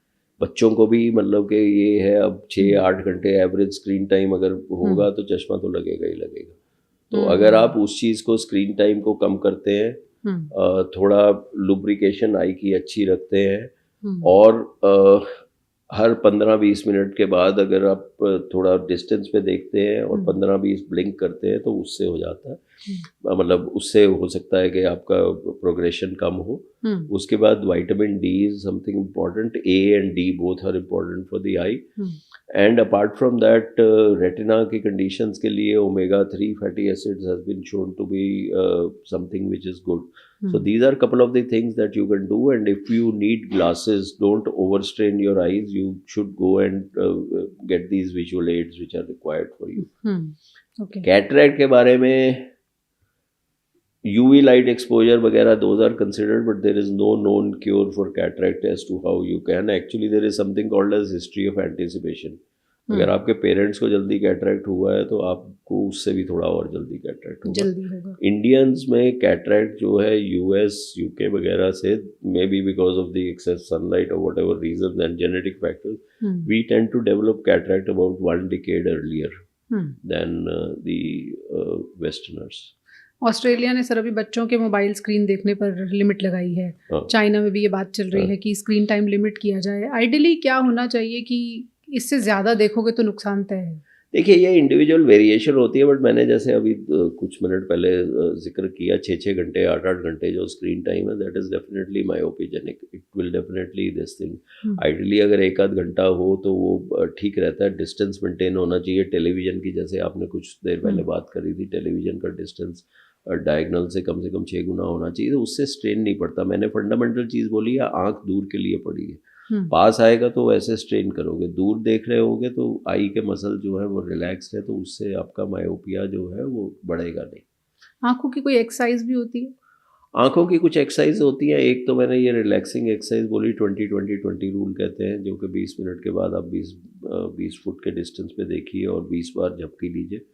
Speaker 2: बच्चों को भी मतलब कि ये है, अब 6-8 घंटे एवरेज स्क्रीन टाइम अगर होगा तो चश्मा तो लगेगा ही लगेगा. तो अगर आप उस चीज़ को, स्क्रीन टाइम को कम करते हैं, थोड़ा लुब्रिकेशन आई की अच्छी रखते हैं और हर 15-20 मिनट के बाद अगर आप थोड़ा डिस्टेंस पे देखते हैं और 15-20 ब्लिंक करते हैं तो उससे हो जाता है. मतलब उससे हो सकता है कि आपका प्रोग्रेशन कम हो। उसके बाद vitamin D is something important, A and D both are important for the eye. And apart from that retina की कंडीशंस के लिए omega 3 fatty acids has been shown to be something which is good. So these are a couple of the things that you can do, and if you need glasses, don't overstrain your eyes. You should go and get these visual aids which are required for you.
Speaker 1: Okay.
Speaker 2: Cataract के बारे में UV light exposure वगैरह those are considered, but there is no known cure for cataract as to how you can. Actually there is something called as history of anticipation. अगर आपके पेरेंट्स को जल्दी कैटरैक्ट हुआ है तो आपको उससे भी थोड़ा और जल्दी कैटरैक्ट होगा. इंडियंस में कैटरैक्ट जो है US UK वगैरह से may be because of the excess sunlight और whatever reason and genetic factors we tend to develop cataract about 1 decade earlier than the westerners.
Speaker 1: Australia ने सर अभी बच्चों के मोबाइल स्क्रीन देखने पर लिमिट लगाई है. चाइना में भी ये बात चल रही है कि स्क्रीन टाइम लिमिट किया जाए. आइडियली क्या होना चाहिए कि इससे ज़्यादा देखोगे तो नुकसान तय है?
Speaker 2: देखिए ये इंडिविजुअल वेरिएशन होती है, बट मैंने जैसे अभी कुछ मिनट पहले जिक्र किया 6-6 घंटे 8-8 घंटे जो स्क्रीन टाइम है, that is definitely myopigenic. It will definitely this thing. Ideally अगर 1-आध घंटा हो तो वो ठीक रहता है. डिस्टेंस मेंटेन होना चाहिए. टेलीविज़न की जैसे आपने कुछ देर पहले बात करी थी, टेलीविज़न का डिस्टेंस डायगनल से कम 6 गुना होना चाहिए, तो उससे स्ट्रेन नहीं पड़ता. मैंने फंडामेंटल चीज़ बोली है, आँख दूर के लिए पड़ी है. पास आएगा तो वैसे स्ट्रेन करोगे, दूर देख रहे होगे तो आई के मसल जो है वो रिलैक्स है, तो उससे आपका मायोपिया जो है वो बढ़ेगा नहीं.
Speaker 1: आंखों की कोई एक्सरसाइज भी होती है?
Speaker 2: आंखों की कुछ एक्सरसाइज होती हैं. एक तो मैंने ये रिलैक्सिंग एक्सरसाइज बोली, 20-20-20 रूल कहते हैं, जो कि 20 मिनट के बाद आप 20 फुट के डिस्टेंस पे देखिए और 20 बार झपकी लीजिए.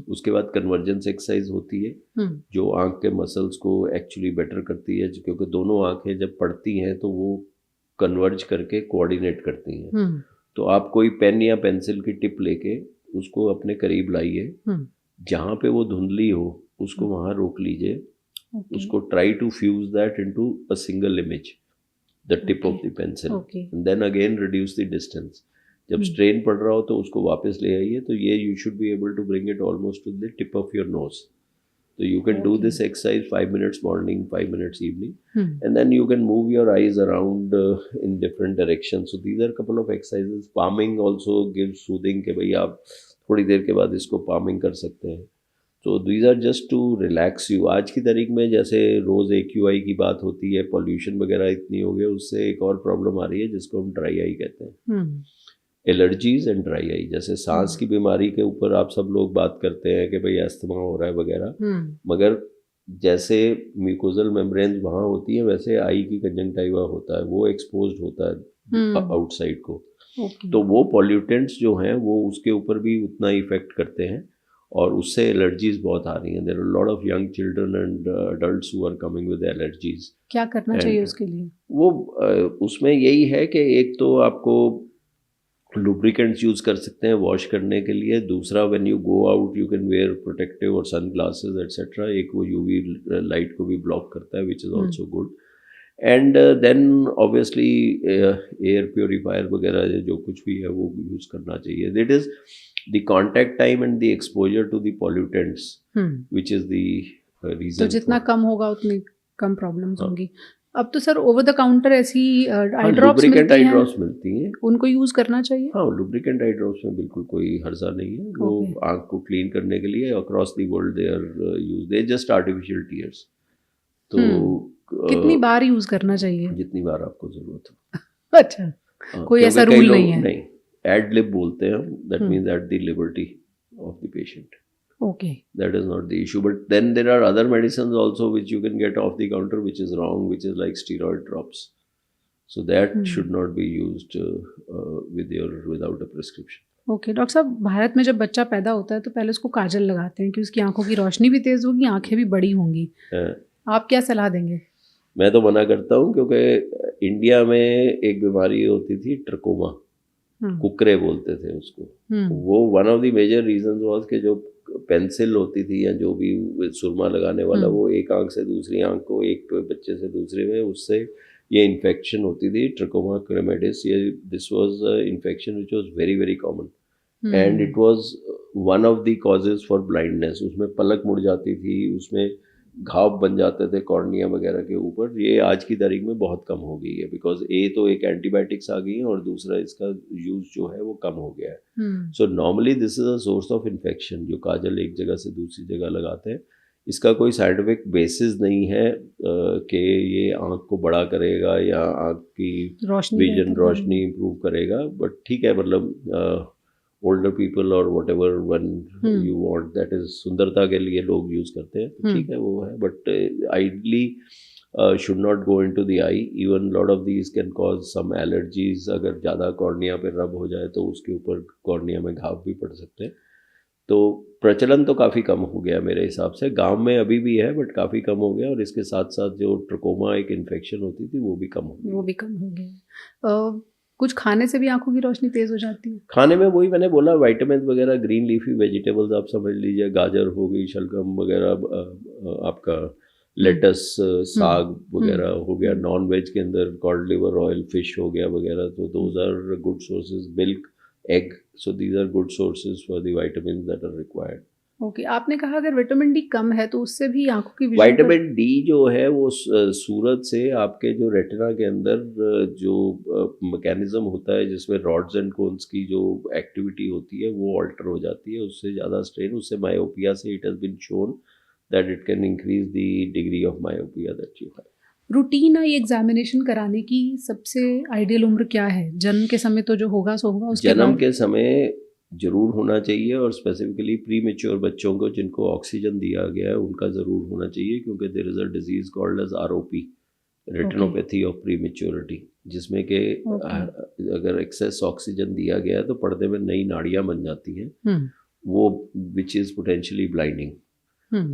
Speaker 2: उसके बाद कन्वर्जेंस एक्सरसाइज होती है जो आंख के मसल्स को एक्चुअली बेटर करती है, क्योंकि दोनों आंखें जब पड़ती हैं तो वो कन्वर्ज करके कोऑर्डिनेट करती हैं. तो आप कोई पेन या पेंसिल की टिप लेके उसको अपने करीब लाइए, जहाँ पे वो धुंधली हो उसको वहाँ रोक लीजिए. उसको try to fuse that into a single image, the tip of the pencil, and then again reduce the distance. जब स्ट्रेन पड़ रहा हो तो उसको वापस ले आइए. तो ये you should be able to bring it almost to the tip of your nose. So you can do this exercise 5 minutes morning, 5 minutes evening, and then you can move your eyes around in different directions. So these are a couple of exercises. Palming also gives soothing कि भाई आप थोड़ी देर के बाद इसको palming कर सकते हैं. So these are just to relax you. आज की तारीख में जैसे रोज़ AQI की बात होती है, पॉल्यूशन वगैरह इतनी हो गई, उससे एक और प्रॉब्लम आ रही है जिसको हम ड्राई आई कहते हैं. Allergies and dry eye. जैसे सांस की बीमारी के ऊपर आप सब लोग बात करते हैं कि भाई अस्थमा हो रहा है वगैरह, मगर जैसे म्यूकोजल मेम्ब्रेन्स वहाँ होती है वैसे आई की कंजंक्टिवा होता है, वो एक्सपोज्ड होता है आउटसाइड को. तो वो पॉल्यूटेंट्स जो हैं वो उसके ऊपर भी उतना इफेक्ट करते हैं और उससे एलर्जीज बहुत आ रही हैं. There are lot of young children and adults who are coming with allergies.
Speaker 1: क्या करना चाहिए उसके लिए?
Speaker 2: वो उसमें यही है कि एक तो आपको लुब्रिकेंट्स यूज़ कर सकते हैं वॉश करने के लिए. दूसरा, when you go out you can wear protective और सन ग्लासेस एट्सेट्रा. एक वो यूवी लाइट को भी ब्लॉक करता है, which is also good. And then obviously air purifier वगैरह जो कुछ भी है वो यूज़ करना चाहिए. That is the contact time and the exposure to the pollutants which is the reason.
Speaker 1: तो जितना कम होगा उतनी कम प्रॉब्लम्स होंगी. अब तो सर ओवर द काउंटर ऐसी आई ड्रॉप्स
Speaker 2: मिलती हैं,
Speaker 1: उनको यूज़ करना चाहिए.
Speaker 2: हाँ, लुब्रिकेंट आई ड्रॉप्स में बिल्कुल कोई हर्जा नहीं है. वो आँख को क्लीन करने के लिए across the world they are use. They just artificial tears. तो
Speaker 1: कितनी बार यूज़ करना चाहिए?
Speaker 2: जितनी बार आपको ज़रूरत हो.
Speaker 1: अच्छा, कोई ऐसा रूल नहीं है?
Speaker 2: नहीं, एड लिब बोलते हैं हम. That means at the liberty of the patient.
Speaker 1: Okay.
Speaker 2: That is not the issue. But then there are other medicines also which you can get off the counter, which is wrong, which is like steroid drops. So that should not be used without a prescription.
Speaker 1: Okay, doctor साहब, भारत में जब बच्चा पैदा होता है तो पहले उसको काजल लगाते हैं कि उसकी आंखों की रोशनी भी तेज होगी, आंखें भी बड़ी होंगी. आप क्या सलाह देंगे?
Speaker 2: मैं तो मना करता हूँ, क्योंकि इंडिया में एक बीमारी होती थी ट्रकोमा, कुकरे बोलते थे उसको. वो one of the major reason was कि जो पेंसिल होती थी या जो भी सुरमा लगाने वाला, वो एक आंख से दूसरी आंख को, एक बच्चे से दूसरे में, उससे ये इन्फेक्शन होती थी, ट्रकोमा क्रेमेटिस. ये this was infection which was very very common. And it was one of the causes for blindness. उसमें पलक मुड़ जाती थी, उसमें घाव बन जाते थे कॉर्निया वगैरह के ऊपर। ये आज की तारीख में बहुत कम हो गई है, बिकॉज तो एक एंटीबायोटिक्स आ गई है और दूसरा इसका यूज जो है वो कम हो गया है। So normally this is a source of infection. जो काजल एक जगह से दूसरी जगह लगाते हैं, इसका कोई साइंटिफिक बेसिस नहीं है कि ये आँख को बड़ा करेगा या आँख की विजन रोशनी इम्प्रूव करेगा। बट ठीक है, मतलब ओल्डर पीपल और what ever one you want, that is सुंदरता के लिए लोग यूज करते हैं, तो ठीक है वो है। But ideally should not go into the eye. Even lot of these can cause some allergies. अगर ज़्यादा कॉर्निया पे रब हो जाए तो उसके ऊपर कॉर्निया में घाव भी पड़ सकते हैं। तो प्रचलन तो काफ़ी कम हो गया मेरे हिसाब से। गांव में अभी भी है बट काफ़ी कम हो गया। और इसके साथ साथ जो ट्रकोमा एक इन्फेक्शन होती थी वो भी कम हो गया।
Speaker 1: कुछ खाने से भी आंखों की रोशनी तेज हो जाती है? खाने
Speaker 2: में वही मैंने बोला, विटामिन वगैरह, ग्रीन लीफी वेजिटेबल्स आप समझ लीजिए, गाजर हो गई, शलगम वगैरह, आपका लेटस, साग वगैरह हो गया। नॉन वेज के अंदर कॉड लिवर ऑयल, फिश हो गया वगैरह, तो those are good sources. Milk, egg, so these are good sources for the vitamin that are required.
Speaker 1: Okay, आपने कहा अगर विटामिन डी कम है तो उससे भी आंखों की
Speaker 2: विटामिन डी जो है वो सूरत से आपके जो रेटिना के अंदर जो मैकेनिज्म होता है जिसमें रॉड्स एंड कोन्स की जो एक्टिविटी होती है वो ऑल्टर हो जाती है। उससे ज़्यादा स्ट्रेन, उससे मायोपिया से it has been shown that it can increase the degree of myopia that you have.
Speaker 1: Routine eye examination कराने की सबसे आइडियल उम्र क्या है? जन्म के समय तो जो होगा सो होगा, उसके
Speaker 2: जन्म के समय ज़रूर होना चाहिए। और स्पेसिफिकली प्री मेच्योर बच्चों को जिनको ऑक्सीजन दिया गया है उनका ज़रूर होना चाहिए, क्योंकि there is a disease called as ROP, retinopathy of prematurity, जिसमें कि अगर एक्सेस ऑक्सीजन दिया गया है तो पर्दे में नई नाड़ियाँ बन जाती हैं, वो विच इज़ पोटेंशियली ब्लाइंडिंग।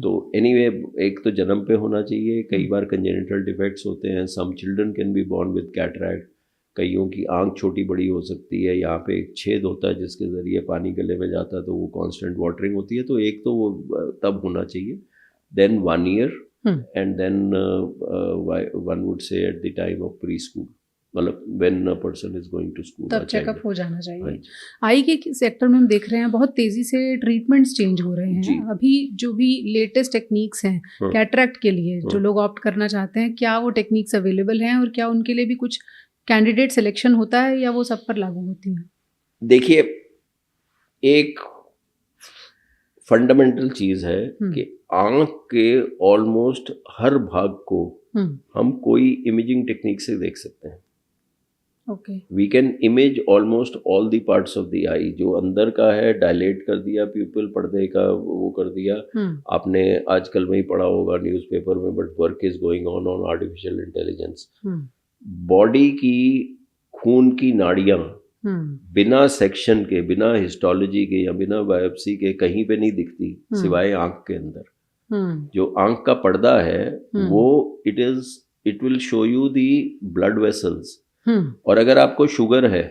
Speaker 2: तो एनीवे, एक तो जन्म पे होना चाहिए। कई बार कंजेनिटल डिफेक्ट्स होते हैं। Some children can be born with cataract. कईयों की आंख छोटी बड़ी हो सकती है। यहाँ पे एक छेद होता है जिसके ज़रिए पानी गले में जाता है, तो वो कांस्टेंट वाटरिंग होती है। तो एक तो वो तब होना चाहिए। Then 1 year and then one would say at the time of pre school, मतलब when a person is going to school,
Speaker 1: तब चेकअप हो जाना चाहिए। आई के सेक्टर में हम देख रहे हैं बहुत तेजी से ट्रीटमेंट्स चेंज हो रहे हैं। अभी जो भी लेटेस्ट टेक्निक्स हैं कैटरैक्ट के लिए जो लोग ऑप्ट करना चाहते हैं, क्या वो टेक्निक्स अवेलेबल हैं और क्या उनके लिए भी कुछ कैंडिडेट सिलेक्शन होता है या वो सब पर लागू होती है?
Speaker 2: देखिए, एक फंडामेंटल चीज है कि आंख के ऑलमोस्ट हर भाग को हम कोई इमेजिंग टेक्निक से देख सकते हैं। We can image almost all the parts of the eye. जो अंदर का है डायलेट कर दिया, प्यूपिल पर्दे का वो कर दिया। आपने आजकल में ही पढ़ा होगा न्यूज़पेपर में, but work is going on artificial intelligence. Body की खून की नाड़ियां बिना सेक्शन के, बिना हिस्टोलॉजी के या बिना बायोप्सी के कहीं पे नहीं दिखती सिवाय आंख के अंदर। जो आंख का पर्दा है वो it will show you the blood vessels. और अगर आपको शुगर है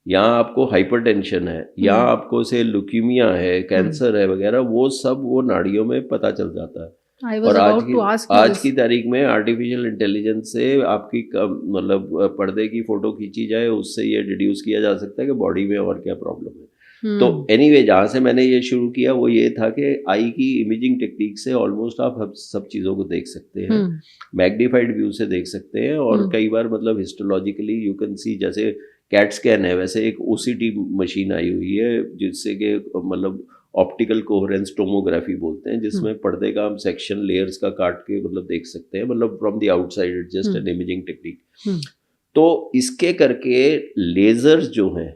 Speaker 2: या आपको हाइपरटेंशन है या आपको से ल्यूकीमिया है, कैंसर है वगैरह, वो सब वो नाड़ियों में पता चल जाता है। और आज की तारीख में आर्टिफिशियल इंटेलिजेंस से आपकी मतलब पर्दे की फोटो खींची जाए, उससे ये डिड्यूस किया जा सकता है कि बॉडी में और क्या प्रॉब्लम है। तो एनीवे, जहाँ से मैंने ये शुरू किया वो ये था कि आई की इमेजिंग टेक्निक से ऑलमोस्ट आप सब चीज़ों को देख सकते हैं, मैग्नीफाइड व्यू से देख सकते हैं। और कई बार मतलब हिस्टोलॉजिकली यू कैन सी, जैसे कैट स्कैन है वैसे एक OCT मशीन आई हुई है जिससे कि मतलब ऑप्टिकल कोहेरेंस टोमोग्राफी बोलते हैं, जिसमें पर्दे का हम सेक्शन लेयर्स का काट के मतलब देख सकते हैं, मतलब from the outside it's just an imaging technique. तो इसके करके लेजर्स जो हैं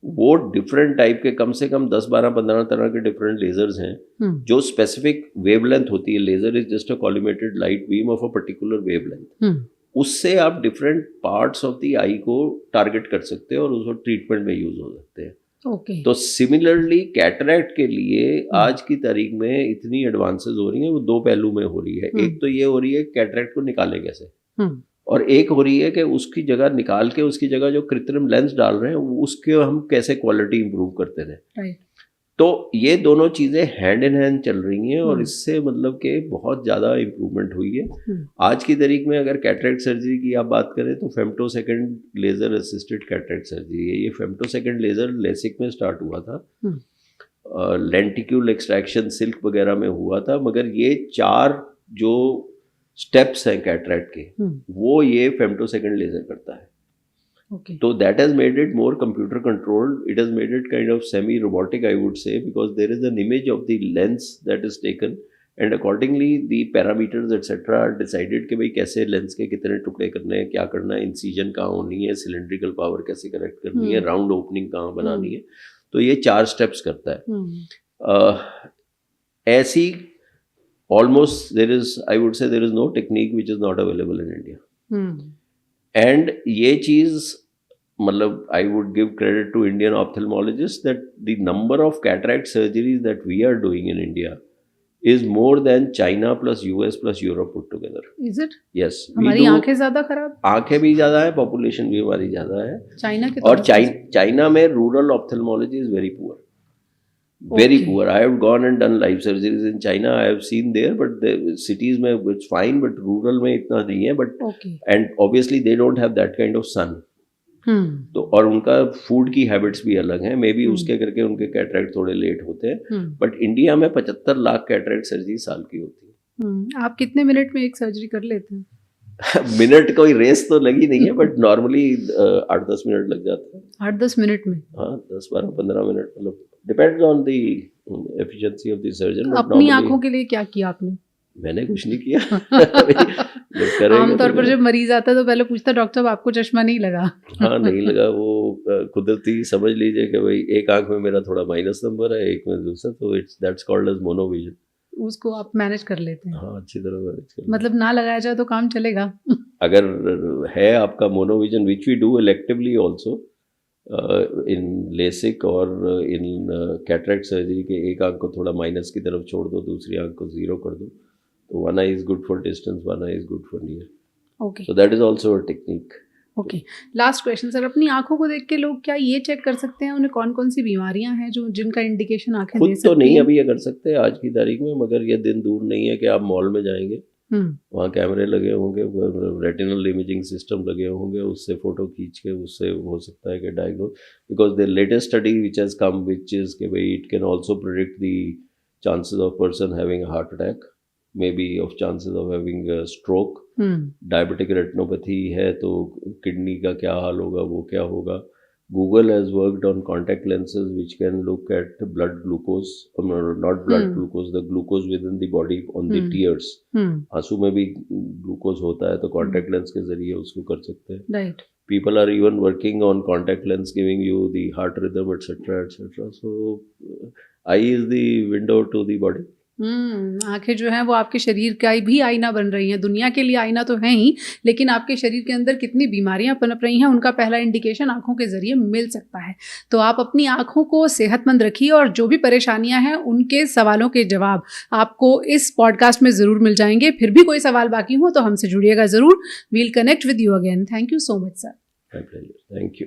Speaker 2: वो डिफरेंट टाइप के, कम से कम 10, 12, 15 तरह के डिफरेंट लेजर्स हैं जो स्पेसिफिक वेवलेंथ होती है। Laser is just a collimated light beam of a particular wavelength. उससे आप different parts of the eye को टारगेट कर सकते हैं और उसको ट्रीटमेंट में यूज हो सकते हैं। तो सिमिलरली कैटरैक्ट के लिए आज की तारीख में इतनी एडवांसेस हो रही हैं, वो 2 पहलू में हो रही है। एक तो ये हो रही है कैटरैक्ट को निकालें कैसे, और एक हो रही है कि उसकी जगह निकाल के उसकी जगह जो कृत्रिम लेंस डाल रहे हैं उसके हम कैसे क्वालिटी इंप्रूव करते रहे। तो ये दोनों चीज़ें हैंड इन हैंड चल रही हैं और इससे मतलब कि बहुत ज़्यादा इम्प्रूवमेंट हुई है। आज की तारीख में अगर कैटरेक्ट सर्जरी की आप बात करें तो femtosecond laser assisted cataract surgery है। ये फेम्टोसेकंड लेज़र लेसिक में स्टार्ट हुआ था, लेंटिक्यूल एक्सट्रैक्शन सिल्क वगैरह में हुआ था, मगर ये 4 जो स्टेप्स हैं कैटरेक्ट के वो ये फेम्टोसेकंड लेज़र करता है।
Speaker 1: Okay.
Speaker 2: So that has made it more computer controlled. It has made it kind of semi-robotic, I would say, because there is an image of the lens that is taken, and accordingly the parameters etc. are decided कि भाई कैसे लेंस के कितने टुकड़े करने हैं, क्या करना है, इंसिजन कहाँ होनी है, सिलेंड्रिकल पावर कैसे करेक्ट करनी है, राउंड ओपनिंग कहाँ बनानी है। तो ये 4 स्टेप्स करता है। ऐसी almost there is, I would say, there is no technique which is not available in India. And ये चीज़ मतलब I would give credit to Indian ophthalmologist that the number of cataract surgeries that we are doing in India is more than China plus US plus Europe put together.
Speaker 1: Is it?
Speaker 2: Yes.
Speaker 1: हमारी आंखें ज़्यादा खराब?
Speaker 2: आंखें भी ज़्यादा है, पॉपुलेशन भी हमारी ज़्यादा है।
Speaker 1: चाइना के
Speaker 2: और चाइना में rural ophthalmology is very poor. Very poor. I have gone and done live surgeries in China. I have seen there, but the cities में it's fine, but rural में इतना नहीं है. But and obviously they don't have that kind of sun. तो और उनका फूड की हैबिट्स भी अलग हैं, मे बी उसके करके उनके कैटरेक्ट थोड़े लेट होते हैं. बट इंडिया में 75 लाख कैटरेक्ट सर्जरी साल की होती है.
Speaker 1: आप कितने मिनट में एक सर्जरी कर लेते हैं?
Speaker 2: मिनट कोई रेस तो लगी नहीं है, बट नॉर्मली 8-10 मिनट लग जाते हैं.
Speaker 1: 8-10 मिनट में?
Speaker 2: हाँ, 10-12-15 मिनट, मतलब depends on the efficiency of the surgeon.
Speaker 1: अपनी आंखों के लिए क्या किया आपने?
Speaker 2: मैंने कुछ नहीं किया.
Speaker 1: आमतौर पर जब मरीज आता है तो पहले पूछता डॉक्टर साहब आपको चश्मा नहीं लगा?
Speaker 2: हाँ, नहीं लगा. वो कुदरती समझ लीजिए कि भाई एक आंख में मेरा थोड़ा माइनस नंबर है, एक में दूसरा, तो it's that's called as monovision.
Speaker 1: उसको आप मैनेज कर लेते हैं?
Speaker 2: हाँ, अच्छी तरह मैनेज कर.
Speaker 1: मतलब ना लगाया जाए तो काम चलेगा?
Speaker 2: अगर है आपका monovision, which we do electively also in LASIK और इन कैटरेक्ट सर्जरी, के एक आंख को थोड़ा माइनस की तरफ छोड़ दो, दूसरी आंख को 0 कर दो, तो one eye is good for distance, one eye is good for near.
Speaker 1: Okay.
Speaker 2: So that is also a technique.
Speaker 1: Okay. Last question sir, अपनी आंखों को देख के लोग क्या ये चेक कर सकते हैं उन्हें कौन कौन सी बीमारियां हैं जो जिनका इंडिकेशन आंखें दे सकती हैं?
Speaker 2: खुद तो नहीं अभी ये कर सकते आज की तारीख में, मगर ये दिन दूर नहीं है कि आप मॉल में जाएंगे, वहाँ कैमरे लगे होंगे, रेटिनल इमेजिंग सिस्टम लगे होंगे, उससे फोटो खींच के उससे हो सकता है कि diagnose, because the latest study which has come which is कि भाई it can also predict the chances of person having heart attack, maybe of chances of having a stroke. Diabetic retinopathy है तो किडनी का क्या हाल होगा, वो क्या होगा. Google has worked on contact lenses which can look at blood glucose, not blood glucose, the glucose within the body on the tears. आंसू में भी ग्लूकोज होता है, तो कॉन्टैक्ट लेंस के जरिए उसको कर सकते हैं.
Speaker 1: Right.
Speaker 2: People are even working on contact lens giving you the heart rhythm, etc. etc. So eye is the window to the body.
Speaker 1: आंखें जो हैं वो आपके शरीर का भी आईना बन रही हैं. दुनिया के लिए आईना तो है ही, लेकिन आपके शरीर के अंदर कितनी बीमारियां पनप रही हैं उनका पहला इंडिकेशन आंखों के जरिए मिल सकता है. तो आप अपनी आंखों को सेहतमंद रखिए और जो भी परेशानियां हैं उनके सवालों के जवाब आपको इस पॉडकास्ट में ज़रूर मिल जाएंगे. फिर भी कोई सवाल बाकी हो तो हमसे जुड़िएगा ज़रूर. We'll connect with you again. Thank you so much sir.
Speaker 2: Thank you.